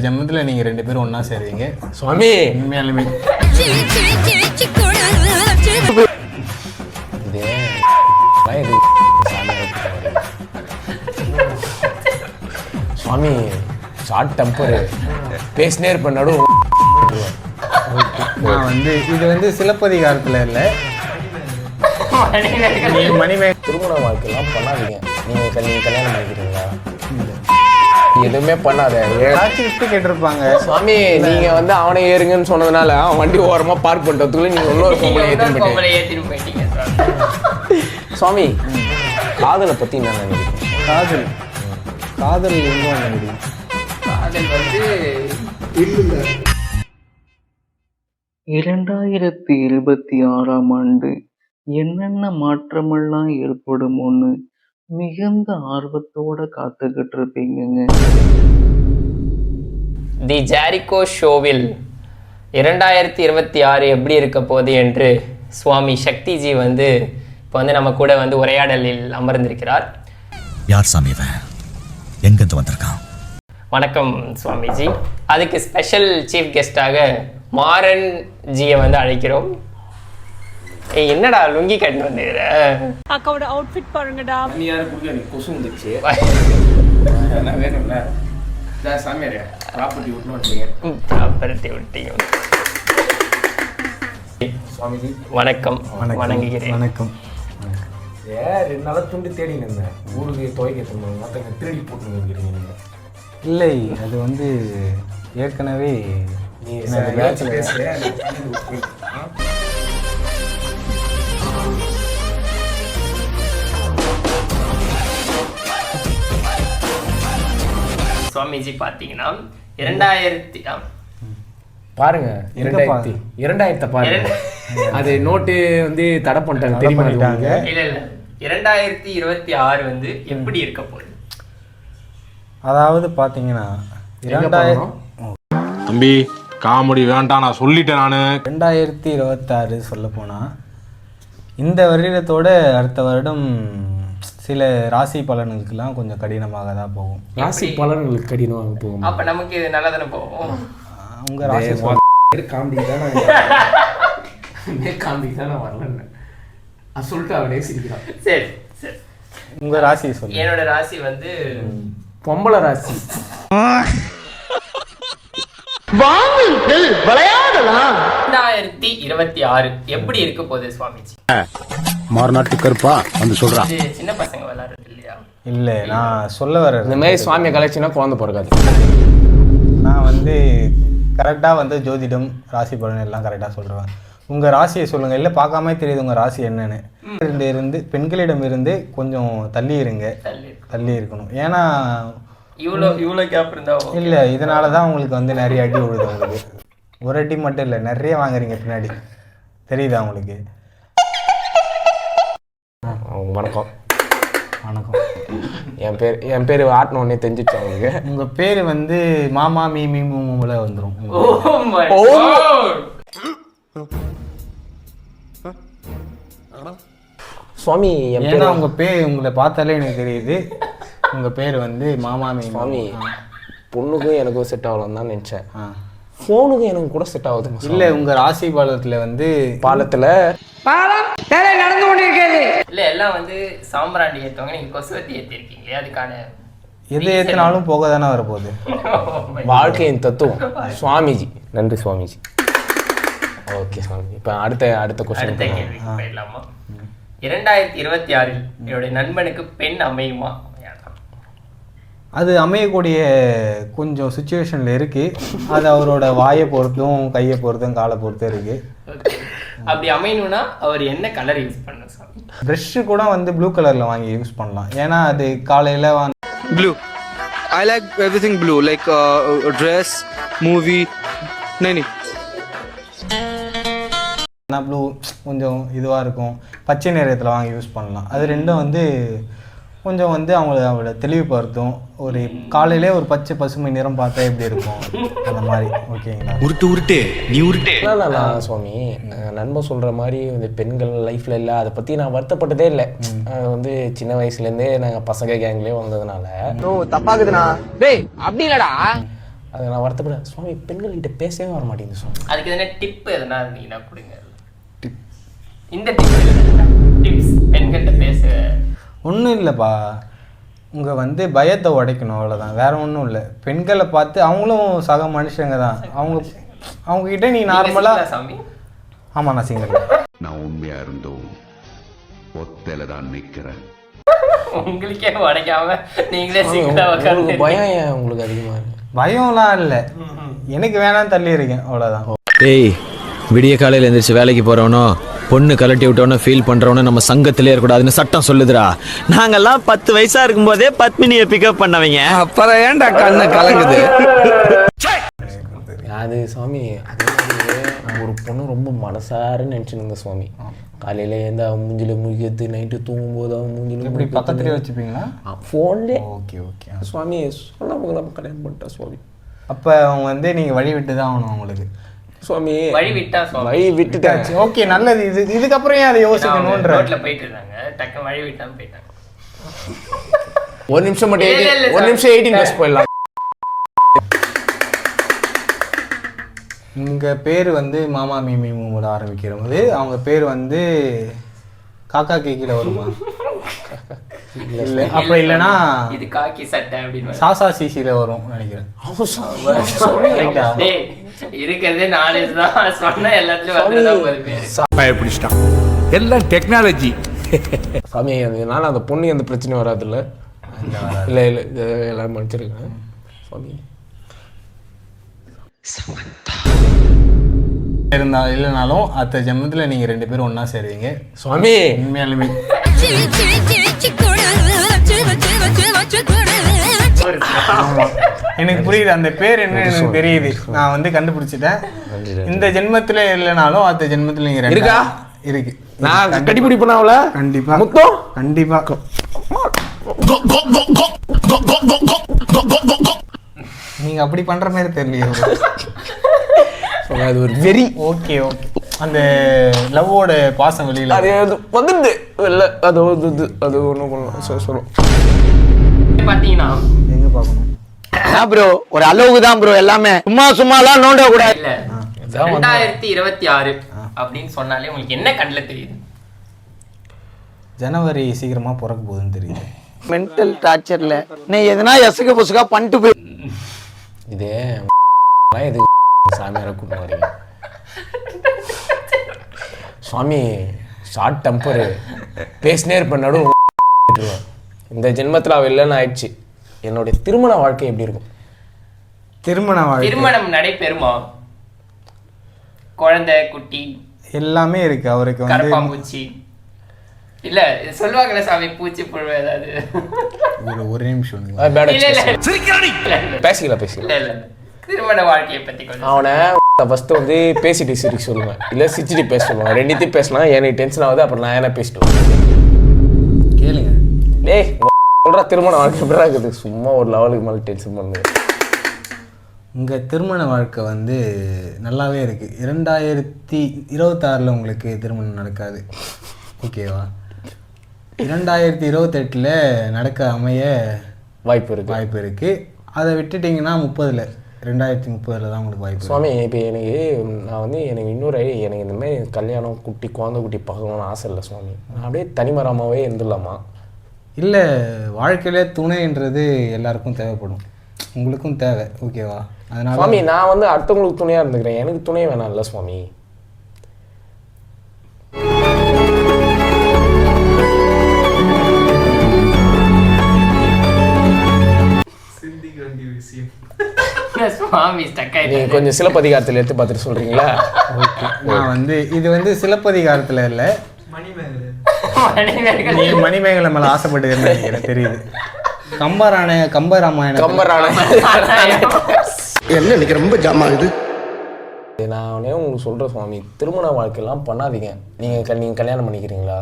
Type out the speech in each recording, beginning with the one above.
ஜென்மத்தில் நீங்கள் 2 பேரும் ஒன்றா சேருவீங்க சுவாமி. உண்மையாலுமே சுவாமி ஷார்ட் டெம்பர் பேசினே இருப்பேன் நடு. நான் வந்து இது வந்து சிலப்பதிகாரத்தில் இல்லை, மணிமேகலை. திருமண வாழ்க்கையெல்லாம் பண்ணாதீங்க. நீங்கள் கல்யாணம் பண்ணிக்கிறீங்களா? எதுவுமே பண்ணாத. கேட்டிருப்பாங்க சுவாமி, நீங்க வந்து அவனை ஏறுங்கன்னு சொன்னதுனால அவன் வண்டி ஓரமா பார்க் பண்றதுக்குள்ள நீங்க இன்னொரு பொம்பளை ஏத்திட்டு போயிட்டீங்க. சுவாமி, காதலை பத்தி என்ன நினைக்கிறீங்க? காதல் எங்க நினைக்கிறீங்க? காதல் வந்து 2026ஆம் ஆண்டு என்னென்ன மாற்றமெல்லாம் ஏற்படுமோன்னு மிகுந்த ஆர்வத்தோட காத்துக்கிட்டு இருப்பீங்க. தி ஜாரிகோ ஷோவில் 2026 எப்படி இருக்க போகுது என்று சுவாமி சக்திஜி வந்து இப்போ வந்து நம்ம கூட வந்து உரையாடலில் அமர்ந்திருக்கிறார். யார் சாமி இவன்? எங்கிருந்து வந்திருக்கான்? வணக்கம் சுவாமிஜி. அதுக்கு ஸ்பெஷல் சீஃப் கெஸ்டாக மாறன் ஜியை வந்து அழைக்கிறோம். என்னடா லுங்கி கட்டின்னு வந்துக்கிற? அக்காவோட அவுட்ஃபிட் பாருங்கடா. நீ யாரு குடிக்க நீ கொசு வந்துச்சு. என்ன வேணும்ல? சாமியார் ப்ராப்பர்ட்டி விட்டு வந்துட்டீங்க. ப்ராப்பர்ட்டி விட்டீங்க. சுவாமிஜி வணக்கம். வணங்குகிறேன். வணக்கம். 2 நாளாக துண்டு தேடிங்க இருந்தேன். ஊருக்கு துவைக்க தருவாங்க, மற்றவங்க திருடி போட்டு வந்துக்கிறீங்க நீங்கள். இல்லை, அது வந்து ஏற்கனவே நீ பேச்சு சுவாமிஜி பார்த்தீங்கன்னா 2000 பாருங்க 2000 பாருங்க. அது நோட்டு வந்து தடை பண்ணிட்டாங்க, தெரியுமா? இல்ல 2026 வந்து எப்படி இருக்க போகுது? அதாவது பார்த்தீங்கன்னா 2000 தம்பி காமெடி வேண்டாம், நான் சொல்லிட்டேன். நான் 2026 சொல்ல போனால் இந்த வருடத்தோட அடுத்த வருடம் சில ராசி பலன்களுக்கெல்லாம் கொஞ்சம் கடினமாக தான் போகும். ராசி பலன்களுக்கு கடினமாக போகும். அப்ப நமக்கு இது நல்லா தானே போகும். உங்க ராசி காமெடி தான் காமெடி தான் நான் வரலன்னு சொல்லிட்டு அவனே சிரிக்கிறான். சரி சரி, உங்க ராசி சொல்லுங்க. என்னோட ராசி வந்து பொம்பளை ராசி. வாங்குங்கள் விளையாடலாம். 2026 எப்படி இருக்க போகுது சுவாமிஜி? மாறுநாட்டு கருப்பா வந்து சொல்றான். இது சின்ன பசங்க விளையாடுறது இல்லையா? இல்லை, நான் சொல்ல வர இந்த மாதிரி சுவாமியை கலெக்ஷனாக குழந்தை பிறக்காது. நான் வந்து கரெக்டாக வந்து ஜோதிடம் ராசி பலன் எல்லாம் கரெக்டாக சொல்கிறேன். உங்கள் ராசியை சொல்லுங்கள். இல்லை, பார்க்காம தெரியுது உங்கள் ராசி என்னன்னு. இருந்து பெண்களிடம் இருந்து கொஞ்சம் தள்ளி இருங்க. தள்ளி இருக்கணும். ஏன்னா இவ்வளோ கேப் இருந்தா இல்லை, இதனால தான் உங்களுக்கு வந்து நிறைய அடி விழுது. உங்களுக்கு ஒரு அடி மட்டும் இல்லை, நிறைய வாங்குறீங்க பின்னாடி. தெரியுதா உங்களுக்கு? வணக்கம். வணக்கம். என் பேர் ஆட்டின உடனே தெரிஞ்சிச்சு அவங்களுக்கு. உங்கள் பேர் வந்து மாமா மீமி மூமுல வந்துடும். சுவாமி, ஏன்னா உங்கள் பேர் உங்களை பார்த்தாலே எனக்கு தெரியுது. உங்கள் பேர் வந்து மாமா மீமி. சுவாமி, பொண்ணுக்கும் எனக்கும் செட் ஆகலாம் தான் நினச்சேன். ஃபோனுக்கும் எனக்கு கூட செட் ஆகுது. இல்லை, உங்கள் ராசி பாலத்தில் வந்து பாலத்தில் நடந்து கொண்டிருக்கிறது. இல்ல எல்லாம் வந்து சாம்பிராண்டி ஏத்தவங்க, நீங்க கொசுவத்தி ஏத்திருக்கீங்க. அதுக்கான எது ஏற்றினாலும் போக தானே வரப்போகுது. வாழ்க்கையின் தத்துவம் சுவாமிஜி. நன்றி சுவாமிஜி. ஓகே சுவாமி, இப்போ அடுத்த கொஸ்டின். அடுத்த கேள்விக்கு போயிடலாமா? 2026 என்னுடைய நண்பனுக்கு பெண் அமையுமா? அது அமையக்கூடிய கொஞ்சம் சுச்சுவேஷனில் இருக்குது. அது அவரோட வாயை பொறுத்தும் கையை பொறுத்தும் காலை பொறுத்தும் இருக்குது. அப்படி அமையணும்னா அவர் என்ன கலர் யூஸ் பண்ணணும் சாமி? ப்ரெஷ்ஷு கூட வந்து ப்ளூ கலரில் வாங்கி யூஸ் பண்ணலாம். ஏன்னா அது காலையில் blue. I like everything blue, like dress, movie, nani. Blue கொஞ்சம் இதுவாக இருக்கும். பச்சை நிறத்தில் வாங்கி யூஸ் பண்ணலாம். அது ரெண்டும் வந்து கொஞ்சம் வந்து அவங்களோட தெளிவுபடுத்தும். ஒரு காலையிலே ஒரு பச்சை பசுமை நிறம் பார்த்தா எப்படி இருக்கும் அந்த மாதிரி. ஓகேங்களா? உருட்டு நீ உருட்டு. சுவாமி, நண்பன் சொல்கிற மாதிரி இந்த பெண்கள் லைஃப்பில் இல்லை, அதை பற்றி நான் வருத்தப்பட்டதே இல்லை. வந்து சின்ன வயசுலேருந்தே நாங்கள் பசங்க கேங்லேயே வந்ததுனால தப்பாக்குதுண்ணா. டேய் அப்படி இல்லடா. அதை நான் வருத்தப்பட சுவாமி பெண்கள்கிட்ட பேசவே வர மாட்டேங்குது சுவாமி. அதுக்கு எதனா டிப் எதனா இருந்தீங்கன்னா கொடுங்க. இந்த டிப்ஸ் பெண்கள்கிட்ட பேச ஒன்றும் இல்லைப்பா, உங்கள் வந்து பயத்தை உடைக்கணும், அவ்வளோதான், வேற ஒன்றும் இல்லை. பெண்களை பார்த்து அவங்களும் சக மனுஷங்க தான், அவங்கக்கிட்ட நீ நார்மலாக. சாமி ஆமாம், நான் சிங்கிள். நான் உண்மையா இருந்தோம் ஒத்தையில தான் நிக்கிறேன். உங்களுக்கே உடைக்காம நீங்களே உங்களுக்கு பயம் ஏன் உங்களுக்கு அதிகமாக இருக்கு? பயம்லாம் இல்லை, எனக்கு வேணாம் தள்ளி இருக்கேன், அவ்வளோதான். ஏய், விடிய காலையில் எழுந்திரிச்சு வேலைக்கு போறவனோ பொண்ணு கலட்டி விட்டவனோ ஃபீல் பண்றவனோ நம்ம சங்கத்திலே இருக்கக்கூடாதுன்னு சட்டம் சொல்லுதுடா. நாங்கெல்லாம் 10 வயசா இருக்கும் போதே பத்மினியை பிக்கப் பண்ணவங்க. அப்புறம் ஏன்டா கண்ணு கலங்குது? அது சுவாமி அதே மாதிரி ஒரு பொண்ணு ரொம்ப மனசாருன்னு நினச்சிருந்த சுவாமி. காலையில் எழுந்து அவன் மூஞ்சில முழிக்கிறது, நைட்டு தூங்கும்போது அவன் மூஞ்சில இப்படி பக்கத்துலேயே வச்சுப்பீங்களா? ஃபோன்லே. ஓகே ஓகே சுவாமி சொல்லாம நம்ம கல்யாணம் பண்ணிட்டா சுவாமி. அப்போ அவங்க வந்து நீங்கள் வழி விட்டு தான் ஆகணும் அவங்களுக்கு. சுவாமி வழி விட்டா வழி விட்டுட்டாச்சு. ஓகே, நல்லது. இதுக்கப்புறம் ஏன் அதை யோசிக்கணுன்ற. ரோட்ல போயிட்டு இருந்தாங்க, டக்கு வழி விட்டாம போயிட்டாங்க. ஒரு நிமிஷம் மட்டும் 18 ப்ளஸ் போயிடலாம். உங்கள் பேர் வந்து மாமா மீமி மூட ஆரம்பிக்கிறபோது அவங்க பேர் வந்து காக்கா கேக்கில வருமா? இல்லை, அப்போ இல்லைன்னா இது காக்கி சட்டை அப்படின்னு சாசா சிசியில் வரும் நினைக்கிறேன். டேய், இருக்கிறதே 4 தான் சொன்னா எல்லாத்துலயும் வந்துதான் போகுது. பயப்பிடிச்சிட்டான். எல்லாம் டெக்னாலஜி. சாமி அதனால அந்த பொண்ணு எந்த பிரச்சனையும் வராதுல்ல? இல்லை இல்லை, எல்லாரும் மன்னிச்சிருக்கேன் சுவாமி. இல்லைனாலும் அடுத்த ஜென்மத்தில் நீங்கள் 2 பேரும் ஒன்றா சேருவீங்க சுவாமி. உண்மையாலுமே எனக்கு புரியுது, அந்த பேர் என்ன எனக்கு தெரியுது, நான் வந்து கண்டுபிடிச்சிட்டேன். இந்த ஜென்மத்தில் இல்லைனாலும் அடுத்த ஜென்மத்தில் நீங்கள் இருக்கா? இருக்கு. நான் கட்டிப்பிடிப்பேன் அவளை. கண்டிப்பா முத்தம் கண்டிப்பா. நீங்க அப்படி பண்ற மாதிரி தெரியலையே. அது ஒரு வெரி. ஓகே ஓகே, அந்த லவ்வோட பாசம் வெளியில அது வந்துடுது இல்லை? அது அது ஒன்றும் பண்ணலாம் சொல்லும். பாத்தீங்கன்னா எங்க பார்க்கணும் ப்ரோ, ஒரு அளவுக்கு தான் ப்ரோ, எல்லாமே சும்மாலாம் நோண்ட கூடாது. இல்ல 2026 அப்படின்னு சொன்னாலே உங்களுக்கு என்ன கண்ணுல தெரியுது? ஜனவரி சீக்கிரமா பிறக்க போகுதுன்னு தெரியுது. மென்டல் டார்ச்சர்ல நீ எதனா எசுக்கு புசுக்கா பண்ணிட்டு போய் இதே இது சாமியாரை கூப்பிட்டு வரீங்க சுவாமி. ஷார்ட் டெம்பரு பேசினே இருப்பேன், நடுவு. இந்த ஜென்மத்தில் அவள் இல்லைன்னு ஆயிடுச்சு. என்னுடைய திருமண வாழ்க்கை எப்படி இருக்கும்? திருமணம் நடைபெறுமா? குழந்தை குட்டி எல்லாமே இருக்கு அவருக்கு வந்து. கரப்பாம்பூச்சி இல்ல சொல்லுவாங்கல்ல சாமி, பூச்சி புழு ஏதாவது. ஒரு நிமிஷம் பேசிக்கலாம். இல்ல திருமண வாழ்க்கையை பத்தி கொஞ்சம் அவனை ஃபர்ஸ்ட் வந்து பேசிட்டு சிரிக்க சொல்லுவேன், இல்லை சிரிச்சிட்டு பேச சொல்லுவேன். ரெண்டுத்தையும் பேசலாம். எனக்கு டென்ஷன் ஆகுது, அப்புறம் நான் என்ன பேசிட்டு கேளுங்க. டேய் சொல்கிற திருமண வாழ்க்கை எப்படிதான் இருக்குது? சும்மா ஒரு லெவலுக்கு மேலே டென்ஷன் பண்ணுது. உங்கள் திருமண வாழ்க்கை வந்து நல்லாவே இருக்குது. 2026 உங்களுக்கு திருமணம் நடக்காது, ஓகேவா? 2028 நடக்க அமைய வாய்ப்பு இருக்குது. அதை விட்டுட்டிங்கன்னா 2030 தான் உங்களுக்கு வாய்ப்பு. சுவாமி இப்போ நான் வந்து எனக்கு எனக்கு இந்த மாதிரி கல்யாணம் குட்டி குழந்தை குட்டி பார்க்கணும்னு ஆசை இல்லை சுவாமி. நான் அப்படியே தனிமரமாகவே இருந்துடலாமா? இல்லை, வாழ்க்கையிலே துணைன்றது எல்லாருக்கும் தேவைப்படும், உங்களுக்கும் தேவை, ஓகேவா? அதனால சுவாமி நான் வந்து அடுத்தவங்களுக்கு துணையாக இருந்துக்கிறேன், எனக்கு துணை வேணாம் இல்லை சுவாமி. நீங்க கொஞ்சம் சிலப்பதிகாரத்தில் எடுத்து பார்த்துட்டு சொல்றீங்களா? நான் வந்து இது வந்து சிலப்பதிகாரத்தில் இல்லை, மணிமேகலை மேலே ஆசைப்பட்டு நினைக்கிறேன், தெரியுது. கம்பராமாயணம் என்ன இன்னைக்கு ரொம்ப ஜாம் ஆகுது. நானே உங்களுக்கு சொல்கிறேன் சுவாமி, திருமண வாழ்க்கையெல்லாம் பண்ணாதீங்க. நீங்கள் கல்யாணம் பண்ணிக்கிறீங்களா?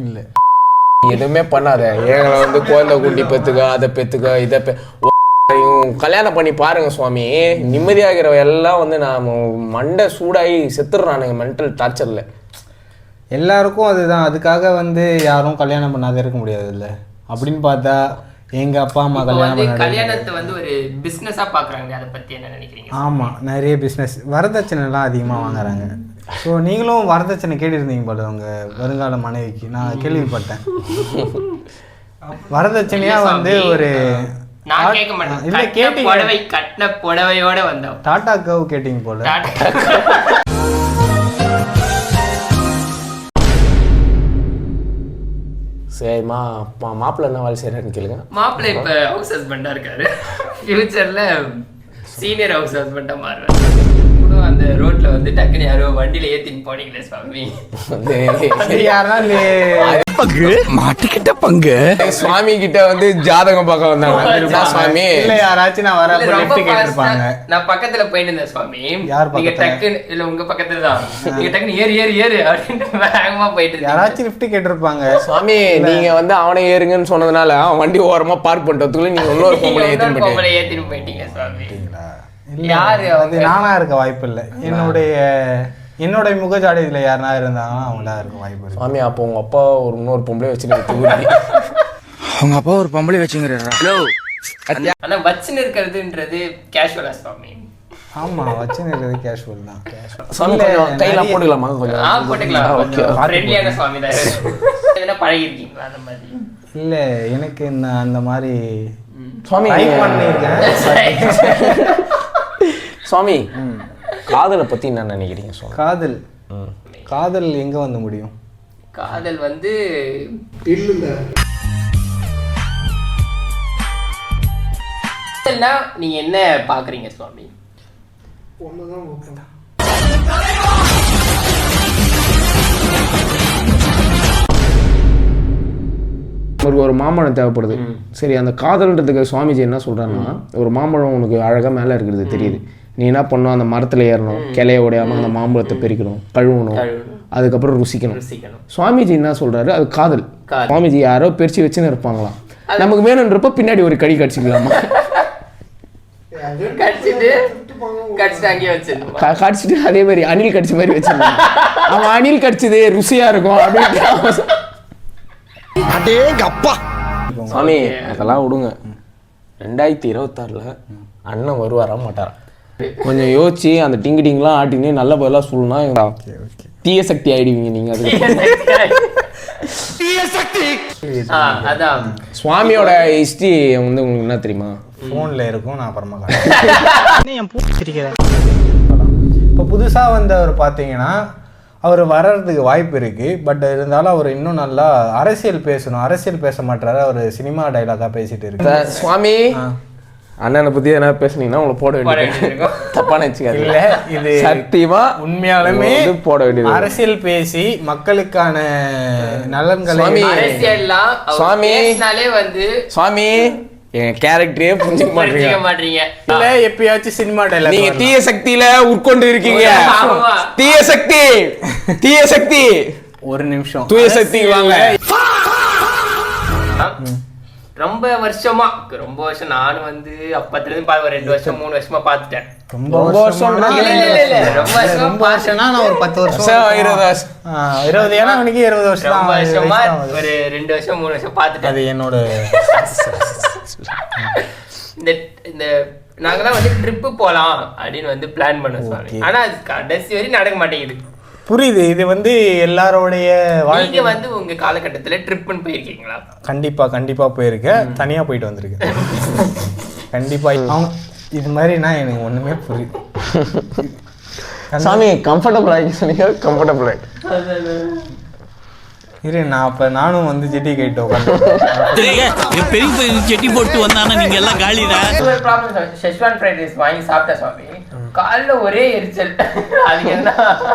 இல்லை, எதுவுமே பண்ணாத. எங்களை வந்து குழந்தை குட்டி பெற்றுக்க, அதை பெற்றுக்க, இதை கல்யாணம் பண்ணி பாருங்க சுவாமி. நிம்மதியாகிற எல்லாம் வந்து நான் மண்டை சூடாகி செத்துடுறானுங்க மென்டல் டார்ச்சரில். எல்லாருக்கும் அதுதான். அதுக்காக வந்து யாரும் கல்யாணம் பண்ணாத இருக்க முடியாது இல்லை அப்படின்னு பார்த்தா எங்க அப்பா அம்மா இப்போ கல்யாணம் வந்து பண்ண கல்யாணத்தை வந்து ஒரு பிசினஸா பாக்குறாங்க, அதை பத்தி என்ன நினைக்கிறீங்க? ஆமாம், நிறைய பிஸ்னஸ் வரதட்சணைலாம் அதிகமாக வாங்குறாங்க. ஸோ நீங்களும் வரதட்சணை கேட்டிருந்தீங்க போல உங்கள் வருங்கால மனைவிக்கு, நான் கேள்விப்பட்டேன். வரதட்சணையா வந்து ஒரு நான் கேட்க மாட்டேன். இல்ல கட்டின கேட்டீங்க, புடவை கட்டின புடவையோட வந்தோம். டாடா கவ் கேட்டீங்க போல. சரிம்மா, மாப்பிள்ளை என்ன வேலை செய்யறாருன்னு கேளுங்க. மாப்பிள்ளை இப்ப ஹவுஸ் ஹஸ்பண்டா இருக்காரு. ஃபியூச்சர்ல சீனியர் ஹவுஸ் ஹஸ்பண்டா மாறுவார். அந்த ரோட்ல வந்து டக்குனு யாரோ வண்டியில ஏத்தின்னு போனீங்களே சுவாமி, மாட்டிக்கிட்ட பங்கு சுவாமி கிட்ட வந்து ஜாதகம் பார்க்க வந்தாங்க சுவாமி. இல்ல யாராச்சும் நான் வர லிஃப்ட் கேட்டிருப்பாங்க. நான் பக்கத்துல போயிட்டு இருந்தேன் சுவாமி. யார் நீங்க பக்கத்துல? டக்குன்னு இல்ல உங்க பக்கத்துல தான், நீங்க டக்குன்னு ஏறு ஏறு ஏறு அப்படின்னு வேகமா போயிட்டு இருந்தீங்க. யாராச்சும் லிஃப்ட் கேட்டிருப்பாங்க. சுவாமி நீங்க வந்து அவனை ஏறுங்கன்னு சொன்னதுனால அவன் வண்டி ஓரமா பார்க் பண்ணிட்டதுக்குள்ள நீங்க இன்னொரு பொம்பளை ஏத்தின்னு போயிட்டீங்க சுவாமி. இல்ல, யாரு அது நானா இருக்க வாய்ப்பு இல்லை. என்னுடைய முகஜாடையில யாருனா இருந்தாங்கன்னா அவங்களா இருக்க வாய்ப்பு இருக்கு. சுவாமி அப்போ உங்க அப்பா ஒரு இன்னொரு பொம்பளை வச்சுட்டு அவங்க அப்பா ஒரு பொம்பளை வச்சுங்கிறாரா? ஆனா வச்சுன்னு இருக்கிறதுன்றது கேஷுவலா சுவாமி? ஆமா, வச்சுன்னு கேஷுவல் தான். சுவாமி கொஞ்சம் கையெல்லாம் போட்டுக்கலாமா? கொஞ்சம் போட்டுக்கலாம். ஃப்ரெண்ட்லியான சுவாமி தான். எதனா பழகி இருக்கீங்களா அந்த மாதிரி? இல்ல, எனக்கு அந்த மாதிரி சுவாமி பண்ணியிருக்கேன். சுவாமி காதலை பத்தி என்ன நினைக்கிறீங்க சுவாமி? காதல் எங்க வந்து முடியும்? காதல் வந்து நீங்க என்ன பாக்குறீங்க சுவாமி? ஒரு மாம்பழம் தேவைப்படுது. சரி, அந்த காதல்ன்றதுக்கு சுவாமிஜி என்ன சொல்றாருன்னா, ஒரு மாம்பழம் உனக்கு அழகா மேல இருக்கிறது தெரியுது, நீ என்ன பண்ணும், அந்த மரத்துல ஏறணும், கிளைய உடையாம அந்த மாம்பழத்தை பெருக்கணும், கழுவணும், அதுக்கப்புறம் ருசிக்கணும். சுவாமிஜி என்ன சொல்றாரு, அது காதல். சுவாமிஜி யாரோ பெருச்சு வச்சுன்னு இருப்பாங்களாம், நமக்கு வேணும்ன்றப்ப பின்னாடி ஒரு கடி கடிச்சிக்கலாமா, கடிச்சிட்டு அதே மாதிரி அணில் கடிச்ச மாதிரி வச்சிருக்கான். அவன் அணில் கடிச்சது ருசியா இருக்கும் அப்படின்னு. சாமி அதெல்லாம் விடுங்க. 2026ல அண்ணன் வருவாரா மாட்டாரா? கொஞ்சம் யோசிச்சு அந்த டிங்கிடிங்லாம் ஆட்டினே நல்ல பதிலாக சொல்லணும். தீய சக்தி ஆயிடுவீங்க நீங்க. அதான் சுவாமியோட ஹிஸ்டரி வந்து உங்களுக்கு என்ன தெரியுமா? ஃபோன்ல இருக்கும், நான் அப்புறமா இப்போ புதுசா வந்தவர் பார்த்தீங்கன்னா அவர் வர்றதுக்கு வாய்ப்பு இருக்கு. பட் இருந்தாலும் அவர் இன்னும் நல்லா அரசியல் பேசணும். அரசியல் பேச மாட்டாரு, அவர் சினிமா டைலாகா பேசிட்டு இருக்கு. சுவாமி அண்ணனை பத்தி என்ன பேசுனீங்கன்னா உங்களை போட வேண்டியது தப்பா நினைச்சுக்காது. இல்ல, இது சத்தியமா உண்மையாலுமே போட வேண்டியது. அரசியல் பேசி மக்களுக்கான நலன்களை சுவாமி வந்து சுவாமி என் கேரக்டரே புரிஞ்சுக்க மாட்டீங்க. இல்ல, எப்பயாச்சும் சினிமா டைலாக் நீங்க தீய சக்தியில உட்கொண்டு இருக்கீங்க. தீய சக்தி, தீய சக்தி. ஒரு நிமிஷம், தூய சக்தி வாங்க. ரொம்ப வருஷம் நானும் வந்து அப்பத்துல இருந்து ஒரு 2 வருஷம் 3 வருஷமா பாத்துட்டேன். ரொம்ப வருஷம் ரொம்ப வருஷம்னா நான் ஒரு 10 வருஷம் 20 வருஷம் 20, ஏன்னா எனக்கு 20 வருஷம் ரொம்ப வருஷமா ஒரு 2 வருஷம் 3 வருஷம் பாத்துட்டேன். அது என்னோட இந்த நாங்கலாம் வந்து ட்ரிப்பு போலாம் அப்படின்னு வந்து பிளான் பண்ணோம் சுவாமி. ஆனா அது கடைசி வரையும் நடக்க மாட்டேங்குது. புரியுது. இது வந்து எல்லாரோடைய வாழ்க்கை வந்து உங்க காலகட்டத்துல ட்ரிப்னு போயிருக்கீங்களா? கண்டிப்பா போயிருக்கேன். தனியா போயிட்டு வந்திருக்கேன். கண்டிப்பா அவங்க இது மாதிரினா எனக்கு ஒண்ணுமே புரியுது. சாமி கம்ஃபர்டபுள் ஆகி சொன்னீங்க. கம்ஃபர்டபுள் ஆகி இரு, நானும் வந்து ஜெட்டி கைட்டு பெரிய செட்டி போட்டு வந்தானா நீங்க எல்லாம் காலிடா. ஒரு ப்ராப்ளம், ஷெஸ்வான் ஃப்ரைட் ரைஸ் வாங்கி சாப்பிட்டேன் சுவாமி. கால்ல ஒரே எரிச்சல். அது என்ன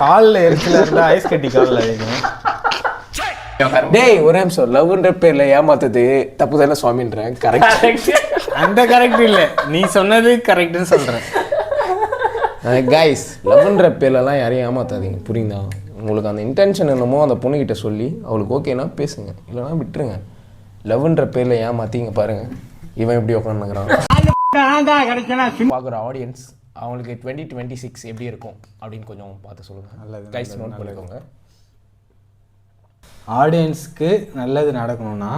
கால்ல எரிச்சல் இருந்தா ஐஸ் கட்டி கால்ல வைக்கணும். டேய் ஒரே நிமிஷம், லவ்ன்ற பேர்ல ஏமாத்தது தப்பு தானே சுவாமின்றேன். கரெக்ட். அந்த கரெக்ட் இல்ல, நீ சொன்னது கரெக்ட்னு சொல்றேன். கைஸ், லவ்ன்ற பேர்லலாம் யாரையும் ஏமாத்தாதீங்க, புரியுதா? உங்களுக்கு அந்த இன்டென்ஷன் என்னமோ அந்த பொண்ணுகிட்ட சொல்லி அவளுக்கு ஓகேனா பேசுங்க, இல்லைனா விட்டுருங்க. லவ்ன்ற பேர்ல ஏமாத்திங்க பாருங்க, இவன் எப்படி உட்காந்துக்கிறான். பார்க்குற ஆடியன்ஸ் அவங்களுக்கு 2026 எப்படி இருக்கும் அப்படின்னு கொஞ்சம் பார்த்து சொல்லுங்க. கைஸ் நோட் பண்ணிக்கோங்க. ஆடியன்ஸ்க்கு நல்லது நடக்கணும்னா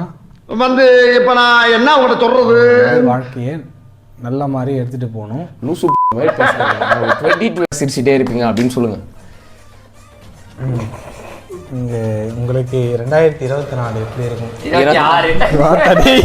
வந்து இப்ப நான் என்ன உங்கள்கிட்ட சொல்றது? வாழ்க்கையை நல்ல மாதிரி எடுத்துட்டு போகணும். லூசு மாதிரி பேசுறாங்க. 22 சிரிச்சிட்டே இருப்பீங்க அப்படின்னு சொல்லுங்க. உங்களுக்கு 2024 எப்படி இருக்கும்? 26